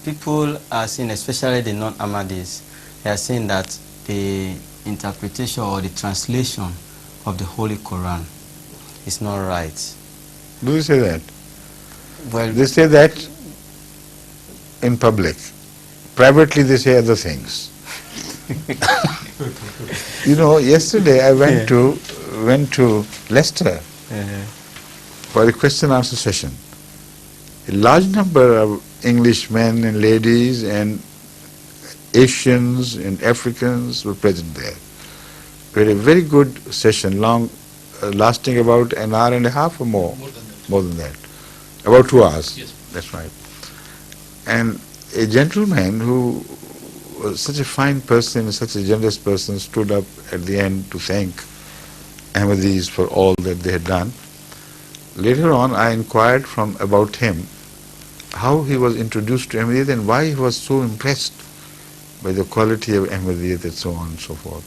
People are saying, especially the non-Ahmadis, they are saying that the interpretation or the translation of the Holy Quran is not right. Do you say that? Well, They say that in public. Privately they say other things. You know, yesterday I went to Leicester for a question answer session. A large number of Englishmen and ladies and Asians and Africans were present there. We had a very good session, long, lasting about an hour and a half or more. More than that. About 2 hours. Yes. That's right. And a gentleman who was such a fine person, such a generous person, stood up at the end to thank Ahmadis for all that they had done. Later on, I inquired about him, how he was introduced to Ahmadiyyat and why he was so impressed by the quality of Ahmadiyyat and so on and so forth.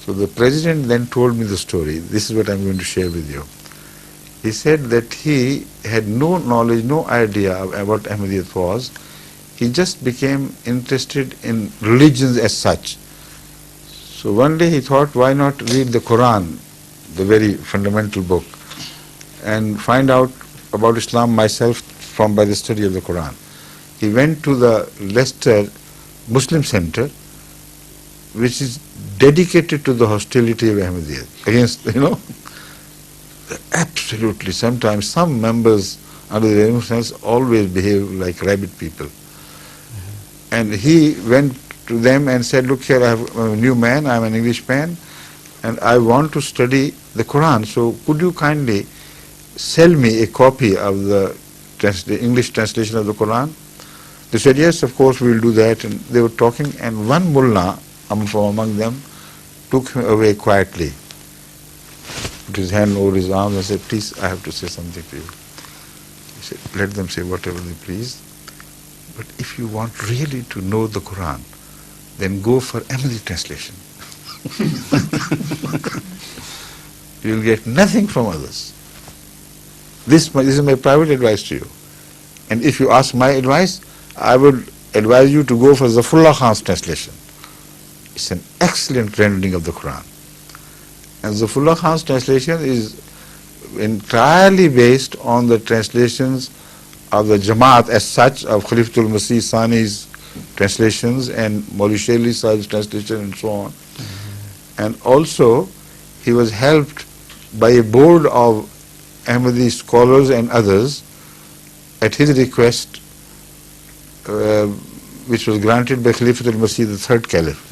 So the president then told me the story. This is what I'm going to share with you. He said that he had no knowledge, no idea of what Ahmadiyyat was. He just became interested in religions as such. So one day he thought, why not read the Qur'an, the very fundamental book, and find out about Islam myself by the study of the Qur'an. He went to the Leicester Muslim Center, which is dedicated to the hostility of Ahmadiyyat, against, absolutely. Sometimes some members under the influence always behave like rabid people. And he went to them and said, look here, I'm a new man, I'm an English man, and I want to study the Quran. So could you kindly sell me a copy of the English translation of the Quran? They said, yes, of course, we will do that. And they were talking, and one mullah from among them took him away quietly, put his hand over his arm and said, please, I have to say something to you. He said, let them say whatever they please. But if you want really to know the Quran, then go for Ahmadi translation. You will get nothing from others. This is my private advice to you. And if you ask my advice, I would advise you to go for Zafrullah Khan's translation. It's an excellent rendering of the Quran. And Zafrullah Khan's translation is entirely based on the translations of the Jamma'at as such, of Khalifatul Masih Sani's translations and Maulvi Sherli Sahib's translation and so on. And also, he was helped by a board of Ahmadi scholars and others at his request, which was granted by Khalifatul Masih, the third caliph.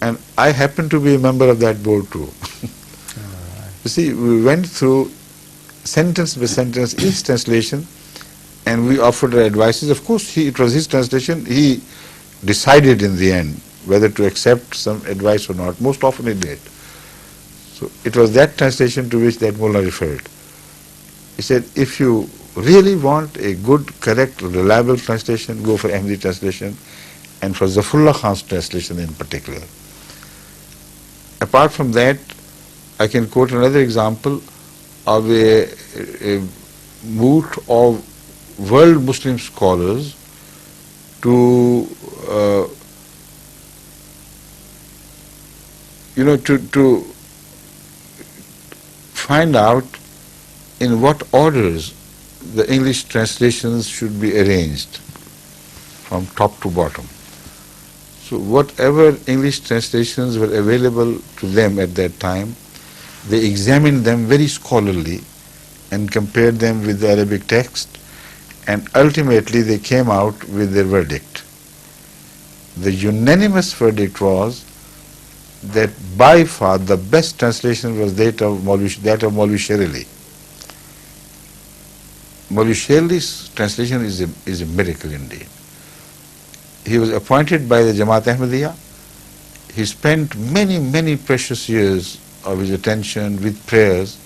And I happen to be a member of that board too. You see, we went through sentence by sentence each translation, and we offered our advices. Of course, it was his translation. He decided in the end whether to accept some advice or not. Most often he did. So it was that translation to which that mullah referred. He said, if you really want a good, correct, reliable translation, go for Ahmadi translation, and for Zafrullah Khan's translation in particular. Apart from that, I can quote another example of a moot of world Muslim scholars to to find out in what orders the English translations should be arranged from top to bottom. So whatever English translations were available to them at that time, they examined them very scholarly and compared them with the Arabic text, and ultimately they came out with their verdict. The unanimous verdict was that by far the best translation was that of Maulvi Sherli. Maulvi Sherli's translation is a miracle indeed. He was appointed by the Jamma'at Ahmadiyya. He spent many precious years of his attention with prayers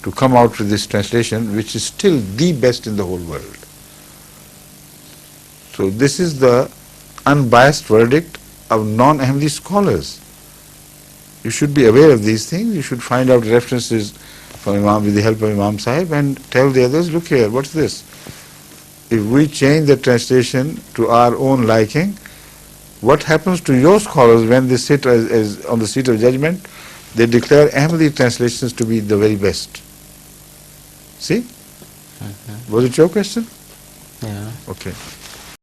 to come out with this translation, which is still the best in the whole world. So this is the unbiased verdict of non-Ahmadi scholars. You should be aware of these things. You should find out references from Imam with the help of Imam Sahib and tell the others, look here, what's this? if we change the translation to our own liking, what happens to your scholars when they sit as on the seat of judgment? They declare Ahmadi translations to be the very best. See? Was it your question? Yeah. Okay.